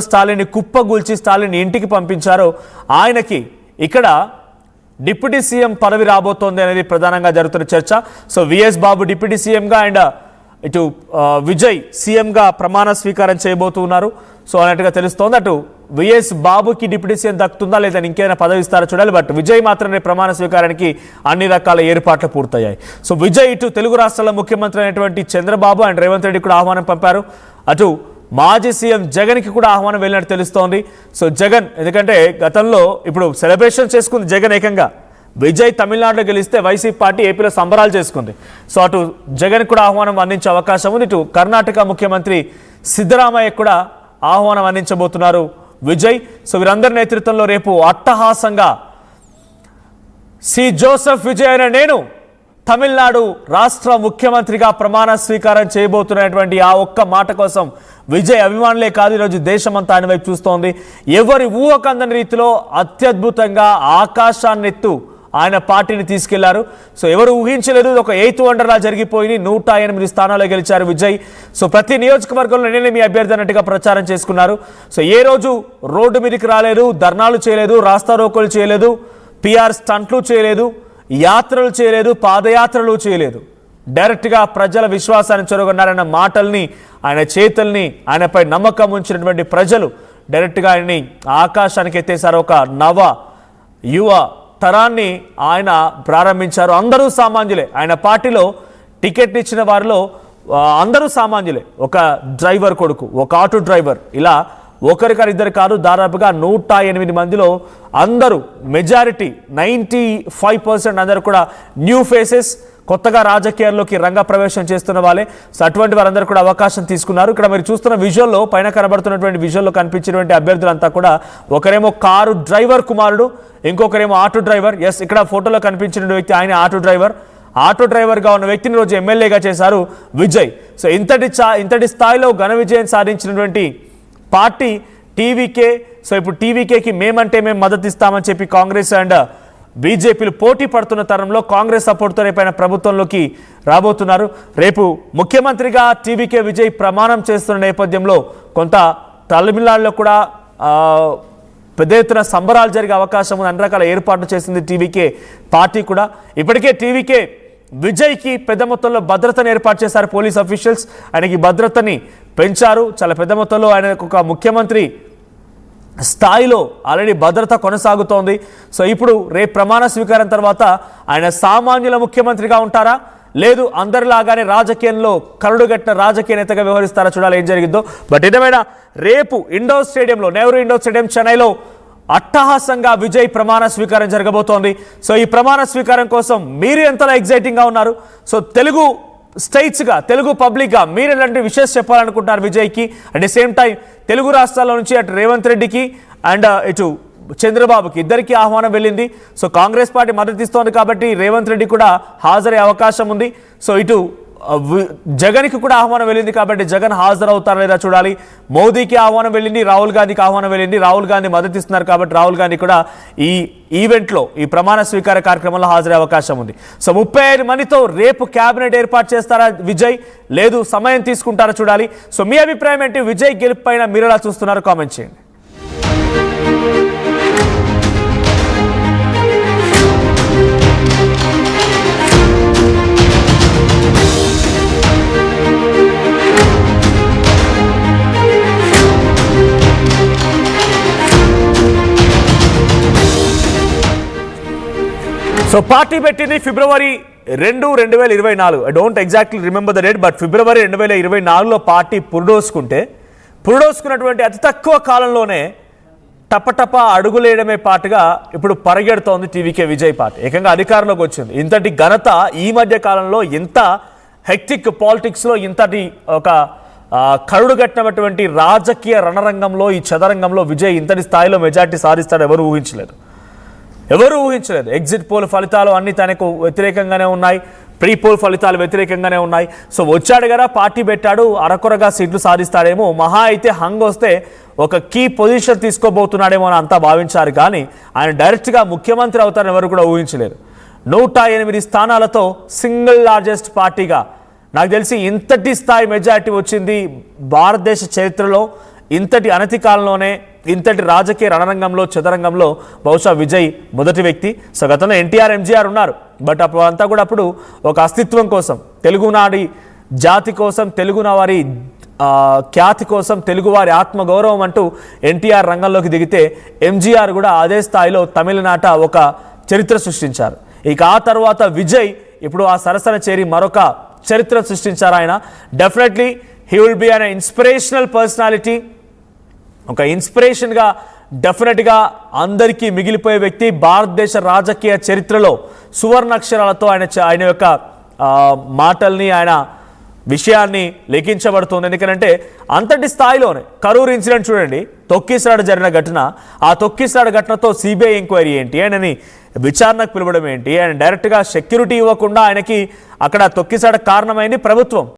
స్టాలిన్ కుప్పగూల్చి స్టాలిన్ ఇంటికి పంపించారో ఆయనకి ఇక్కడ డిప్యూటీ సీఎం పదవి రాబోతోంది అనేది ప్రధానంగా జరుగుతున్న చర్చ. సో విఎస్ బాబు డిప్యూటీ సీఎంగా అండ్ ఇటు విజయ్ సీఎంగా ప్రమాణ స్వీకారం చేయబోతున్నారు. సో అన్నట్టుగా తెలుస్తోంది. అటు విఎస్ బాబుకి డిప్యూటీ సీఎం దక్కుతుందా లేదా ఇంకేమైనా పదవి ఇస్తారో చూడాలి. బట్ విజయ్ మాత్రమే ప్రమాణ స్వీకారానికి అన్ని రకాల ఏర్పాట్లు పూర్తయ్యాయి. సో విజయ్ ఇటు తెలుగు రాష్ట్రాల ముఖ్యమంత్రి అయినటువంటి చంద్రబాబు అండ్ రేవంత్ రెడ్డి కూడా ఆహ్వానం పంపారు. అటు మాజీ సీఎం జగన్కి కూడా ఆహ్వానం వెళ్ళినట్టు తెలుస్తోంది. సో జగన్ ఎందుకంటే గతంలో ఇప్పుడు సెలబ్రేషన్ చేసుకుంది జగన్ ఏకంగా. విజయ్ తమిళనాడులో గెలిస్తే వైసీపీ పార్టీ ఏపీలో సంబరాలు చేసుకుంది. సో అటు జగన్ కూడా ఆహ్వానం అందించే అవకాశం ఉంది. ఇటు కర్ణాటక ముఖ్యమంత్రి సిద్ధరామయ్య కూడా ఆహ్వానం అందించబోతున్నారు విజయ్. సో వీరందరి నేతృత్వంలో రేపు అట్టహాసంగా సి జోసెఫ్ విజయ్ అనే నేను తమిళనాడు రాష్ట్ర ముఖ్యమంత్రిగా ప్రమాణ స్వీకారం చేయబోతున్నటువంటి ఆ ఒక్క మాట కోసం విజయ్ అభిమానులే కాదు ఈరోజు దేశమంతా ఆయన వైపు చూస్తోంది. ఎవరి ఊహకందని రీతిలో అత్యద్భుతంగా ఆకాశాన్నెత్తు ఆయన పార్టీని తీసుకెళ్లారు. సో ఎవరు ఊహించలేదు. ఒక 8th వండర్లా జరిగిపోయి 108 స్థానాల్లో గెలిచారు విజయ్. సో ప్రతి నియోజకవర్గంలో నేనే మీ అభ్యర్థి అన్నట్టుగా ప్రచారం చేసుకున్నారు. సో ఏ రోజు రోడ్డు మీదకి రాలేదు, ధర్నాలు చేయలేదు, రాస్తారోకోలు చేయలేదు, పిఆర్ స్టంట్లు చేయలేదు, యాత్రలు చేయలేదు, పాదయాత్రలు చేయలేదు. డైరెక్ట్గా ప్రజల విశ్వాసాన్ని చొరగొన్నారన్న మాటల్ని, ఆయన చేతుల్ని, ఆయనపై నమ్మకం ఉంచినటువంటి ప్రజలు డైరెక్ట్గా ఆయన్ని ఆకాశానికి ఎత్తేశారు. ఒక నవ యువ తరాన్ని ఆయన ప్రారంభించారు. అందరూ సామాన్యులే. ఆయన పార్టీలో టికెట్ ఇచ్చిన వారిలో అందరూ సామాన్యులే. ఒక డ్రైవర్ కొడుకు, ఒక ఆటో డ్రైవర్, ఇలా ఒకరికారు ఇద్దరు కాదు, దాదాపుగా 108 మందిలో అందరూ మెజారిటీ 95% అందరూ కూడా న్యూ ఫేసెస్, కొత్తగా రాజకీయాల్లోకి రంగ ప్రవేశం చేస్తున్న వాళ్ళే. సో అటువంటి వారందరూ కూడా అవకాశం తీసుకున్నారు. ఇక్కడ మీరు చూస్తున్న విజువల్లో, పైన కనబడుతున్నటువంటి విజువల్లో కనిపించినటువంటి అభ్యర్థులంతా కూడా ఒకరేమో కారు డ్రైవర్ కుమారుడు, ఇంకొకరేమో ఆటో డ్రైవర్. ఎస్, ఇక్కడ ఫోటోలో కనిపించిన వ్యక్తి ఆయన ఆటో డ్రైవర్. ఆటో డ్రైవర్గా ఉన్న వ్యక్తిని రోజు ఎమ్మెల్యేగా చేశారు విజయ్. సో ఇంతటి స్థాయిలో ఘన విజయం సాధించినటువంటి పార్టీ టీవీకే. సో ఇప్పుడు టీవీకేకి మేమంటే మేము మద్దతు ఇస్తామని చెప్పి కాంగ్రెస్ అండ్ బీజేపీలు పోటీ పడుతున్న తరంలో కాంగ్రెస్ సపోర్ట్తో రేపైన ప్రభుత్వంలోకి రాబోతున్నారు. రేపు ముఖ్యమంత్రిగా టీవీకే విజయ్ ప్రమాణం చేస్తున్న నేపథ్యంలో కొంత తమిళనాడులో కూడా పెద్ద ఎత్తున సంబరాలు జరిగే అవకాశం ఉంది. అన్ని రకాల ఏర్పాట్లు చేసింది టీవీకే పార్టీ కూడా. ఇప్పటికే టీవీకే విజయ్కి పెద్ద మొత్తంలో భద్రతను ఏర్పాటు చేశారు పోలీస్ అఫీషియల్స్. ఆయనకి భద్రతని పెంచారు. చాలా పెద్ద మొత్తంలో ఆయనకు ఒక ముఖ్యమంత్రి స్థాయిలో ఆల్రెడీ భద్రత కొనసాగుతోంది. సో ఇప్పుడు రేపు ప్రమాణ స్వీకారం తర్వాత ఆయన సామాన్యుల ముఖ్యమంత్రిగా ఉంటారా, లేదు అందరిలాగానే రాజకీయంలో కరడుగట్టిన రాజకీయ నేతగా వ్యవహరిస్తారా చూడాలి ఏం జరిగిందో. బట్ ఏదేమైనా రేపు ఇండోర్ స్టేడియంలో, నెహ్రూ ఇండోర్ స్టేడియం చెన్నైలో అట్టహాసంగా విజయ్ ప్రమాణ స్వీకారం జరగబోతోంది. సో ఈ ప్రమాణ స్వీకారం కోసం మీరు ఎంతలా ఎగ్జైటింగ్గా ఉన్నారు? సో తెలుగు స్టేట్స్గా, తెలుగు పబ్లిక్గా మీరు ఎలాంటి విషయాలు చెప్పాలనుకుంటున్నారు విజయ్కి? At the same time Telugu రాష్ట్రాల నుంచి అటు రేవంత్ రెడ్డికి అండ్ ఇటు చంద్రబాబుకి ఇద్దరికి ఆహ్వానం వెళ్ళింది. సో కాంగ్రెస్ పార్టీ మద్దతు ఇస్తోంది కాబట్టి రేవంత్ రెడ్డి కూడా హాజరయ్యే అవకాశం ఉంది. సో ఇటు జగన్కి కూడా ఆహ్వానం వెళ్ళింది కాబట్టి జగన్ హాజరవుతారా లేదా చూడాలి. మోదీకి ఆహ్వానం వెళ్ళింది, రాహుల్ గాంధీకి ఆహ్వానం వెళ్ళింది. రాహుల్ గాంధీ మద్దతు ఇస్తున్నారు కాబట్టి రాహుల్ గాంధీ కూడా ఈ ఈవెంట్లో, ఈ ప్రమాణ స్వీకార కార్యక్రమంలో హాజరయ్యే అవకాశం ఉంది. సో 35 మందితో రేపు క్యాబినెట్ ఏర్పాటు చేస్తారా విజయ్, లేదు సమయం తీసుకుంటారా చూడాలి. సో మీ అభిప్రాయం ఏంటి? విజయ్ గెలుపు పైన మీరు ఎలా చూస్తున్నారు? కామెంట్ చేయండి. సో పార్టీ పెట్టింది ఫిబ్రవరి 2, 2024. I don't exactly remember the date, but ఫిబ్రవరి 2024లో పార్టీ పురుడోసుకున్నటువంటి అతి తక్కువ కాలంలోనే టపటప అడుగులేయడమే పార్టీగా ఇప్పుడు పరిగెడుతోంది టీవీకే విజయ్ పార్టీ. ఏకంగా అధికారంలోకి వచ్చింది. ఇంతటి ఘనత ఈ మధ్య కాలంలో, ఇంత హెక్టిక్ పాలిటిక్స్లో, ఇంతటి ఒక కరుడుగట్టినటువంటి రాజకీయ రణరంగంలో, ఈ చదరంగంలో విజయ్ ఇంతటి స్థాయిలో మెజార్టీ సాధిస్తాడు ఎవరు ఊహించలేదు. ఎగ్జిట్ పోల్ ఫలితాలు అన్ని తనకు వ్యతిరేకంగానే ఉన్నాయి, ప్రీ పోల్ ఫలితాలు వ్యతిరేకంగానే ఉన్నాయి. సో వచ్చాడు కదా, పార్టీ పెట్టాడు, అరకొరగా సీట్లు సాధిస్తాడేమో, మహా అయితే హంగ్ వస్తే ఒక కీ పొజిషన్ తీసుకోబోతున్నాడేమో అని అంతా భావించారు. కానీ ఆయన డైరెక్ట్గా ముఖ్యమంత్రి అవుతారని ఎవరు కూడా ఊహించలేదు. 108 స్థానాలతో సింగిల్ లార్జెస్ట్ పార్టీగా నాకు తెలిసి ఇంతటి స్థాయి మెజారిటీ వచ్చింది భారతదేశ చరిత్రలో ఇంతటి అనతి కాలంలోనే ఇంతటి రాజకీయ రణరంగంలో చదరంగంలో బహుశా విజయ్ మొదటి వ్యక్తి. సో గతంలో ఎన్టీఆర్, ఎంజీఆర్ ఉన్నారు, బట్ అంతా కూడా అప్పుడు ఒక అస్తిత్వం కోసం, తెలుగునాడి జాతి కోసం, తెలుగువారి ఖ్యాతి కోసం, తెలుగువారి ఆత్మగౌరవం అంటూ ఎన్టీఆర్ రంగంలోకి దిగితే ఎంజీఆర్ కూడా అదే స్థాయిలో తమిళనాట ఒక చరిత్ర సృష్టించారు. ఇక ఆ తర్వాత విజయ్ ఇప్పుడు ఆ సరసన చేరి మరొక చరిత్ర సృష్టించారు. ఆయన definitely he will be an inspirational personality, ఒక ఇన్స్పిరేషన్గా డెఫినెట్గా అందరికీ మిగిలిపోయే వ్యక్తి. భారతదేశ రాజకీయ చరిత్రలో సువర్ణాక్షరాలతో ఆయన యొక్క మాటల్ని, ఆయన విషయాన్ని లెక్కించబడుతుంది. ఎందుకంటే అంతటి స్థాయిలోనే కరూరు ఇన్సిడెంట్ చూడండి, తొక్కిసలాట జరిగిన ఘటన, ఆ తొక్కిసలాట ఘటనతో సిబిఐ ఎంక్వైరీ ఏంటి, ఆయనని విచారణకు పిలవడం ఏంటి, ఆయన డైరెక్ట్గా సెక్యూరిటీ ఇవ్వకుండా ఆయనకి అక్కడ తొక్కిసలాట కారణమైంది ప్రభుత్వం.